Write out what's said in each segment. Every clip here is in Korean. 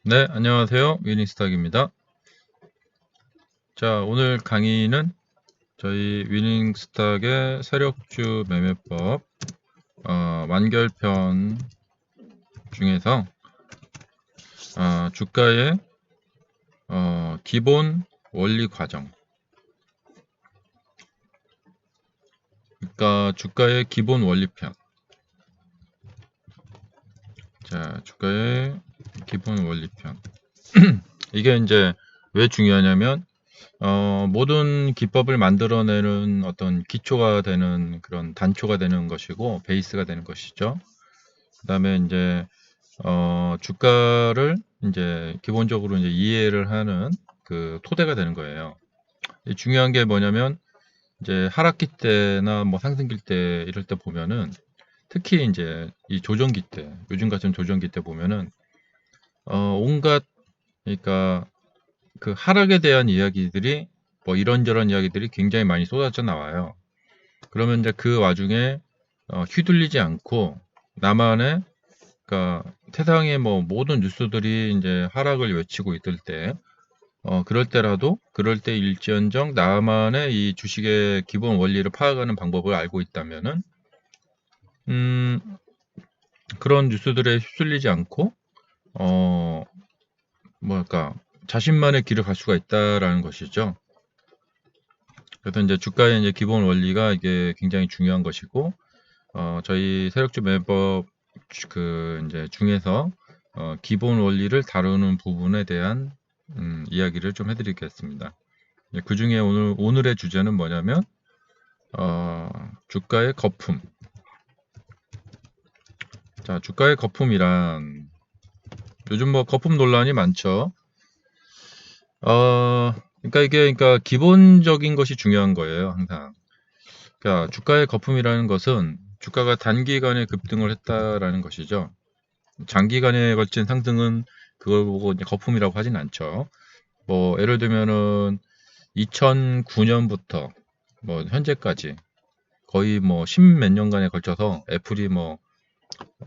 네, 안녕하세요. 위닝스탁입니다. 자, 오늘 강의는 저희 위닝스탁의 세력주 매매법 완결편 중에서 주가의 기본 원리 과정, 그러니까 주가의 기본 원리편. 자, 주가의 기본 원리편. 이게 이제 왜 중요하냐면 모든 기법을 만들어내는 어떤 기초가 되는 그런 단초가 되는 것이고 베이스가 되는 것이죠. 그 다음에 이제 주가를 이제 기본적으로 이제 이해를 하는 그 토대가 되는 거예요. 중요한 게 뭐냐면 이제 하락기 때나 뭐 상승기 때 이럴 때 보면은 특히 이제 이 조정기 때 요즘 같은 조정기 때 보면은 온갖 그러니까 그 하락에 대한 이야기들이 뭐 이런저런 이야기들이 굉장히 많이 쏟아져 나와요. 그러면 이제 그 와중에 휘둘리지 않고 나만의 그러니까 세상의 뭐 모든 뉴스들이 이제 하락을 외치고 있을 때 그럴 때라도 그럴 때 일지언정 나만의 이 주식의 기본 원리를 파악하는 방법을 알고 있다면은 음 그런 뉴스들에 휩쓸리지 않고 어 뭐랄까 자신만의 길을 갈 수가 있다라는 것이죠. 그래서 이제 주가의 이제 기본 원리가 이게 굉장히 중요한 것이고 저희 세력주 매법 그 이제 중에서 기본 원리를 다루는 부분에 대한 이야기를 좀 해드리겠습니다. 그 중에 오늘의 주제는 뭐냐면 주가의 거품. 자, 주가의 거품이란 요즘 뭐 거품 논란이 많죠. 그러니까 이게 그러니까 기본적인 것이 중요한 거예요, 항상. 그러니까 주가의 거품이라는 것은 주가가 단기간에 급등을 했다라는 것이죠. 장기간에 걸친 상승은 그걸 보고 이제 거품이라고 하진 않죠. 뭐 예를 들면은 2009년부터 뭐 현재까지 거의 뭐 10 몇 년간에 걸쳐서 애플이 뭐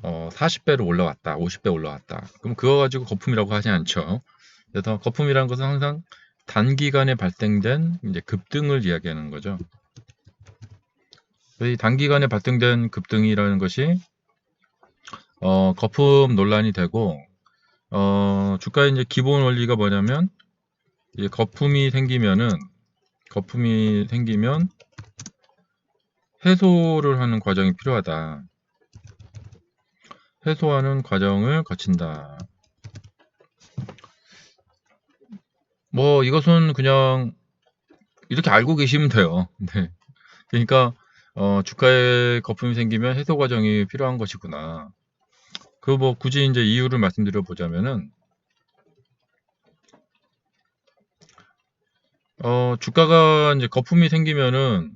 40배로 올라왔다, 50배 올라왔다. 그럼 그거 가지고 거품이라고 하지 않죠. 그래서 거품이라는 것은 항상 단기간에 발생된 이제 급등을 이야기하는 거죠. 이 단기간에 발생된 급등이라는 것이 거품 논란이 되고 주가의 이제 기본 원리가 뭐냐면 이제 거품이 생기면 해소를 하는 과정이 필요하다. 해소하는 과정을 거친다. 뭐 이것은 그냥 이렇게 알고 계시면 돼요. 네. 그러니까 주가에 거품이 생기면 해소 과정이 필요한 것이구나. 그 뭐 굳이 이제 이유를 말씀드려 보자면은 주가가 이제 거품이 생기면은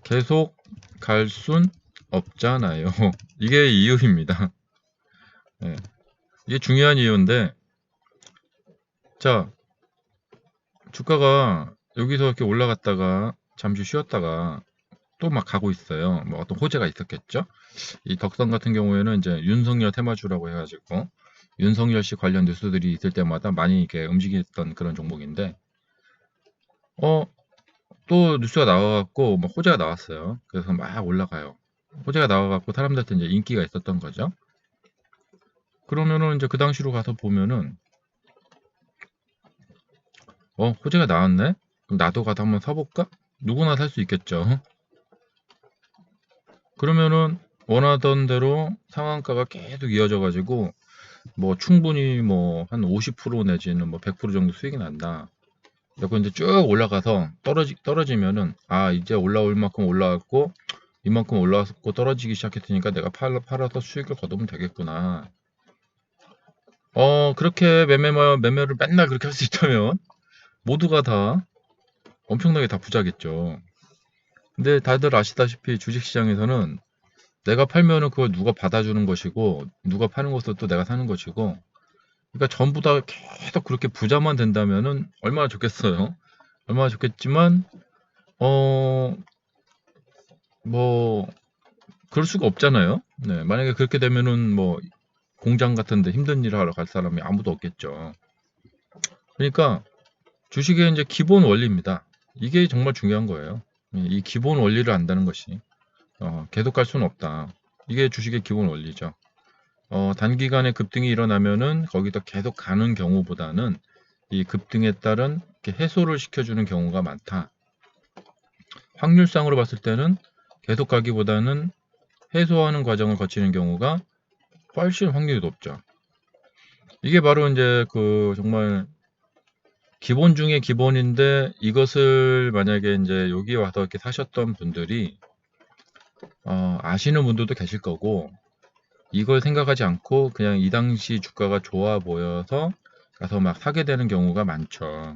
계속 갈 순 없잖아요. 이게 이유입니다. 네. 이게 중요한 이유인데, 자, 주가가 여기서 이렇게 올라갔다가 잠시 쉬었다가 또 막 가고 있어요. 뭐 어떤 호재가 있었겠죠? 이 덕선 같은 경우에는 이제 윤석열 테마주라고 해가지고 윤석열 씨 관련 뉴스들이 있을 때마다 많이 이렇게 움직였던 그런 종목인데, 어, 또 뉴스가 나와갖고 뭐 호재가 나왔어요. 그래서 막 올라가요. 호재가 나와갖고 사람들한테 이제 인기가 있었던 거죠. 그러면은 이제 그 당시로 가서 보면은 호재가 나왔네? 그럼 나도 가서 한번 사볼까? 누구나 살 수 있겠죠. 그러면은 원하던 대로 상한가가 계속 이어져 가지고 뭐 충분히 뭐 한 50% 내지는 뭐 100% 정도 수익이 난다. 그리고 이제 쭉 올라가서 떨어지면은 이제 올라올 만큼 올라왔고 이만큼 올라왔고 떨어지기 시작했으니까 내가 팔아서 수익을 거두면 되겠구나. 그렇게 매매를 맨날 그렇게 할 수 있다면 모두가 다 엄청나게 다 부자겠죠. 근데 다들 아시다시피 주식시장에서는 내가 팔면은 그걸 누가 받아주는 것이고 누가 파는 것도 또 내가 사는 것이고 그러니까 전부 다 계속 그렇게 부자만 된다면은 얼마나 좋겠어요. 얼마나 좋겠지만 어 뭐 그럴 수가 없잖아요. 네, 만약에 그렇게 되면은 뭐 공장 같은데 힘든 일을 하러 갈 사람이 아무도 없겠죠. 그러니까 주식의 이제 기본 원리입니다. 이게 정말 중요한 거예요. 이 기본 원리를 안다는 것이 계속 갈 수는 없다. 이게 주식의 기본 원리죠. 단기간에 급등이 일어나면은 거기서 계속 가는 경우보다는 이 급등에 따른 이렇게 해소를 시켜주는 경우가 많다. 확률상으로 봤을 때는 계속 가기보다는 해소하는 과정을 거치는 경우가 훨씬 확률이 높죠. 이게 바로 이제 그 정말 기본 중에 기본인데, 이것을 만약에 이제 여기 와서 이렇게 사셨던 분들이 아시는 분들도 계실 거고, 이걸 생각하지 않고 그냥 이 당시 주가가 좋아 보여서 가서 막 사게 되는 경우가 많죠.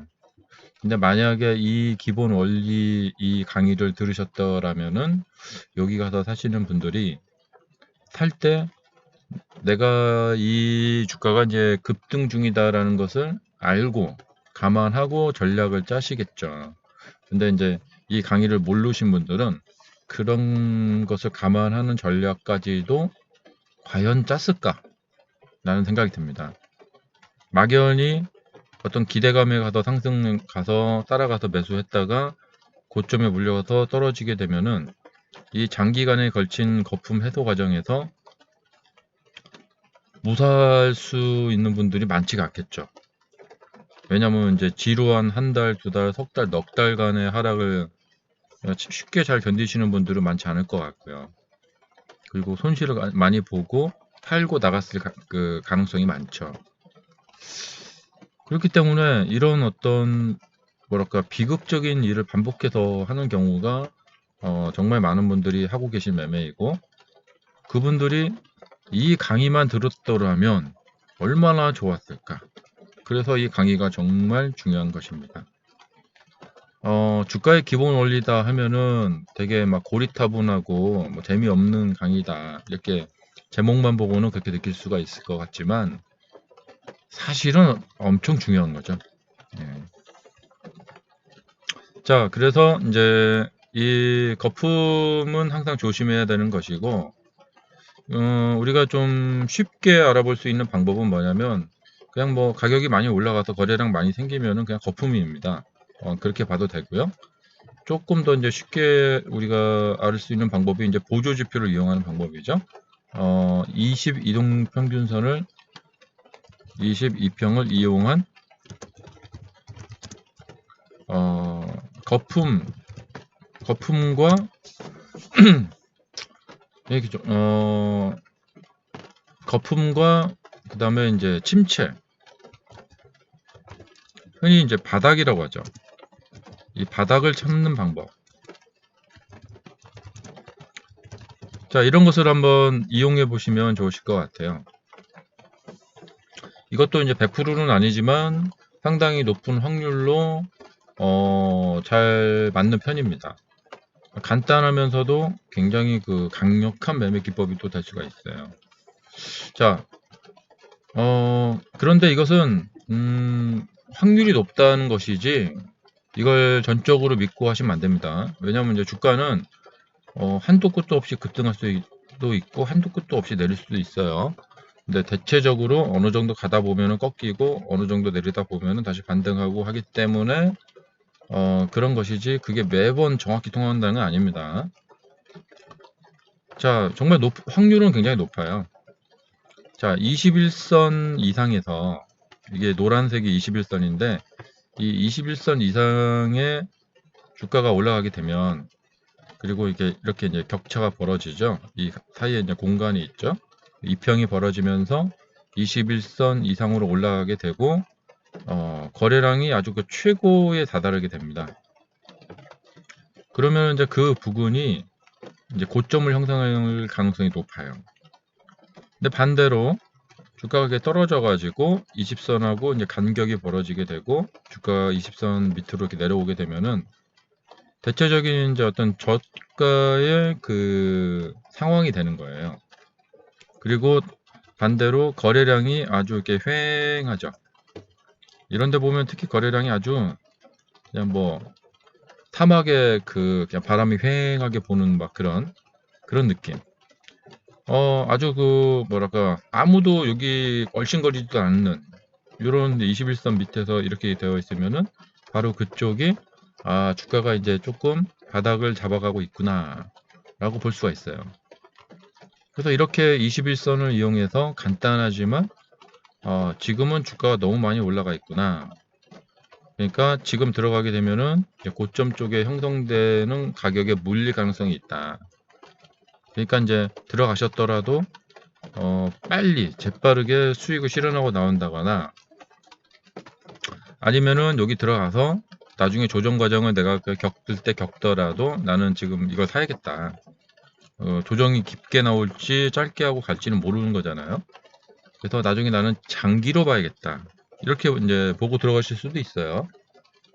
근데 만약에 이 기본 원리 이 강의를 들으셨더라면은 여기 가서 사시는 분들이 살 때 내가 이 주가가 이제 급등 중이다라는 것을 알고 감안하고 전략을 짜시겠죠. 근데 이제 이 강의를 모르신 분들은 그런 것을 감안하는 전략까지도 과연 짰을까? 라는 생각이 듭니다. 막연히 어떤 기대감에 가서 가서 따라가서 매수했다가 고점에 물려서 떨어지게 되면은 이 장기간에 걸친 거품 해소 과정에서 무사할 수 있는 분들이 많지가 않겠죠. 왜냐면 이제 지루한 한 달, 두 달, 석 달, 넉 달간의 하락을 쉽게 잘 견디시는 분들은 많지 않을 것 같고요. 그리고 손실을 많이 보고 팔고 나갔을 그 가능성이 많죠. 그렇기 때문에 이런 어떤 뭐랄까 비극적인 일을 반복해서 하는 경우가 정말 많은 분들이 하고 계신 매매이고, 그분들이 이 강의만 들었더라면 얼마나 좋았을까. 그래서 이 강의가 정말 중요한 것입니다. 주가의 기본 원리다 하면은 되게 막 고리타분하고 뭐 재미없는 강의다, 이렇게 제목만 보고는 그렇게 느낄 수가 있을 것 같지만 사실은 엄청 중요한 거죠. 예. 자, 그래서 이제 이 거품은 항상 조심해야 되는 것이고, 우리가 좀 쉽게 알아볼 수 있는 방법은 뭐냐면, 그냥 뭐 가격이 많이 올라가서 거래량 많이 생기면은 그냥 거품입니다. 그렇게 봐도 되고요. 조금 더 이제 쉽게 우리가 알 수 있는 방법이 이제 보조 지표를 이용하는 방법이죠. 22동 평균선을 22평을 이용한 거품과 얘기죠. 거품과 그다음에 이제 침체, 흔히 이제 바닥이라고 하죠. 이 바닥을 찾는 방법. 자, 이런 것을 한번 이용해 보시면 좋으실 것 같아요. 이것도 이제 100%는 아니지만 상당히 높은 확률로 잘 맞는 편입니다. 간단하면서도 굉장히 그 강력한 매매 기법이 또 될 수가 있어요. 자, 그런데 이것은 확률이 높다는 것이지 이걸 전적으로 믿고 하시면 안 됩니다. 왜냐하면 이제 주가는 한도 끝도 없이 급등할 수도 있고 한도 끝도 없이 내릴 수도 있어요. 근데 대체적으로 어느 정도 가다 보면은 꺾이고 어느 정도 내리다 보면은 다시 반등하고 하기 때문에 그런 것이지 그게 매번 정확히 통한다는 건 아닙니다. 자, 정말 확률은 굉장히 높아요. 자, 21선 이상에서, 이게 노란색이 21선인데 이 21선 이상의 주가가 올라가게 되면, 그리고 이렇게 이제 격차가 벌어지죠. 이 사이에 이제 공간이 있죠. 이평이 벌어지면서 21선 이상으로 올라가게 되고 거래량이 아주 그 최고에 다다르게 됩니다. 그러면 이제 그 부근이 이제 고점을 형성할 가능성이 높아요. 근데 반대로 주가가 떨어져 가지고 20선하고 이제 간격이 벌어지게 되고 주가가 20선 밑으로 이렇게 내려오게 되면은 대체적인 이제 어떤 저가의 그 상황이 되는 거예요. 그리고 반대로 거래량이 아주 이렇게 휑하죠. 이런 데 보면 특히 거래량이 아주 그냥 뭐 사막에 그냥 바람이 휑하게 부는 막 그런 느낌. 아주 그 뭐랄까 아무도 여기 얼씬거리지도 않는 요런 21선 밑에서 이렇게 되어 있으면은 바로 그쪽이 주가가 이제 조금 바닥을 잡아가고 있구나 라고 볼 수가 있어요. 그래서 이렇게 21선을 이용해서 간단하지만 지금은 주가가 너무 많이 올라가 있구나. 그러니까 지금 들어가게 되면은 이제 고점 쪽에 형성되는 가격에 물릴 가능성이 있다. 그러니까 이제 들어가셨더라도 빨리 재빠르게 수익을 실현하고 나온다거나 아니면은 여기 들어가서 나중에 조정 과정을 내가 겪을 때 겪더라도 나는 지금 이걸 사야겠다. 조정이 깊게 나올지 짧게 하고 갈지는 모르는 거잖아요. 그래서 나중에 나는 장기로 봐야겠다. 이렇게 이제 보고 들어가실 수도 있어요.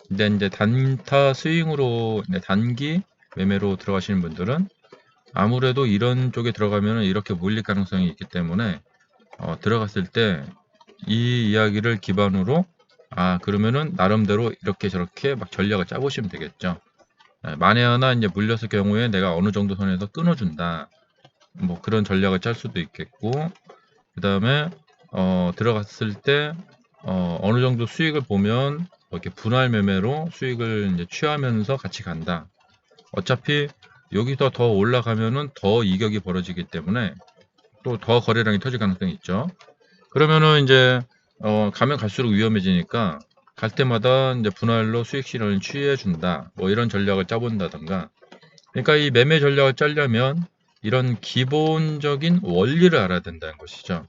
근데 이제 단타 스윙으로 단기 매매로 들어가시는 분들은 아무래도 이런 쪽에 들어가면 이렇게 몰릴 가능성이 있기 때문에 들어갔을 때 이 이야기를 기반으로 그러면은 나름대로 이렇게 저렇게 막 전략을 짜보시면 되겠죠. 만에 하나 이제 물렸을 경우에 내가 어느 정도 선에서 끊어준다. 뭐 그런 전략을 짤 수도 있겠고, 그 다음에 들어갔을 때 어느 정도 수익을 보면 이렇게 분할 매매로 수익을 이제 취하면서 같이 간다. 어차피 여기서 더 올라가면은 더 이격이 벌어지기 때문에 또 더 거래량이 터질 가능성이 있죠. 그러면은 이제 가면 갈수록 위험해지니까 갈 때마다 이제 분할로 수익 실현을 취해 준다. 뭐 이런 전략을 짜본다던가. 그러니까 이 매매 전략을 짜려면 이런 기본적인 원리를 알아야 된다는 것이죠.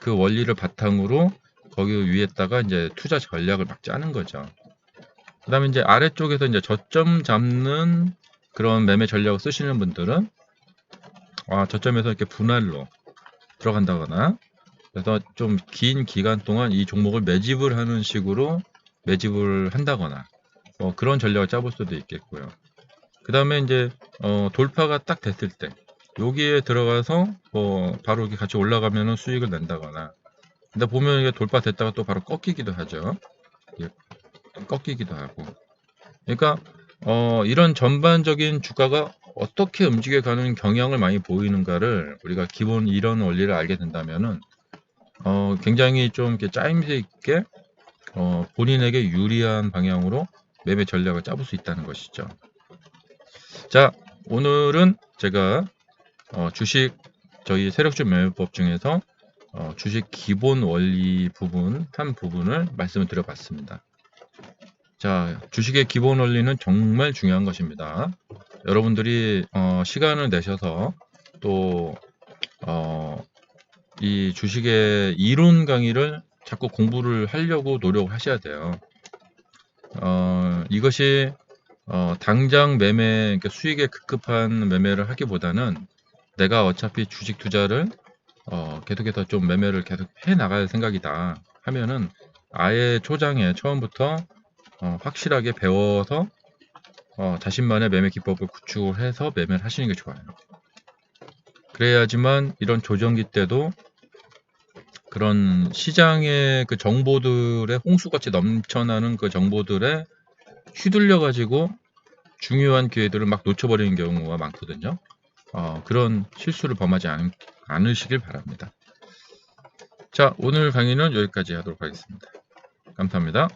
그 원리를 바탕으로 거기 위에다가 이제 투자 전략을 막 짜는 거죠. 그다음에 이제 아래쪽에서 이제 저점 잡는 그런 매매 전략을 쓰시는 분들은 저점에서 이렇게 분할로 들어간다거나 그래서 좀 긴 기간 동안 이 종목을 매집을 하는 식으로 매집을 한다거나 뭐 그런 전략을 짜볼 수도 있겠고요. 그 다음에 이제 돌파가 딱 됐을 때 여기에 들어가서 바로 이렇게 같이 올라가면 수익을 낸다거나 근데 보면 이게 돌파됐다가 또 바로 꺾이기도 하죠. 꺾이기도 하고 그러니까 이런 전반적인 주가가 어떻게 움직여가는 경향을 많이 보이는가를 우리가 기본 이런 원리를 알게 된다면은 굉장히 좀 이렇게 짜임새 있게 본인에게 유리한 방향으로 매매 전략을 짜볼 수 있다는 것이죠. 자, 오늘은 제가 주식 저희 세력주 매매법 중에서 주식 기본 원리 부분 한 부분을 말씀을 드려봤습니다. 자, 주식의 기본 원리는 정말 중요한 것입니다. 여러분들이 시간을 내셔서 또 이 주식의 이론 강의를 자꾸 공부를 하려고 노력을 하셔야 돼요. 이것이 당장 매매, 그러니까 수익에 급급한 매매를 하기보다는 내가 어차피 주식 투자를 계속해서 좀 매매를 계속 해 나갈 생각이다 하면은 아예 초장에 처음부터 확실하게 배워서 자신만의 매매 기법을 구축을 해서 매매를 하시는 게 좋아요. 그래야지만 이런 조정기 때도 그런 시장의 그 정보들의 홍수같이 넘쳐나는 그 정보들에 휘둘려 가지고 중요한 기회들을 막 놓쳐버리는 경우가 많거든요. 그런 실수를 범하지 않으시길 바랍니다. 자, 오늘 강의는 여기까지 하도록 하겠습니다. 감사합니다.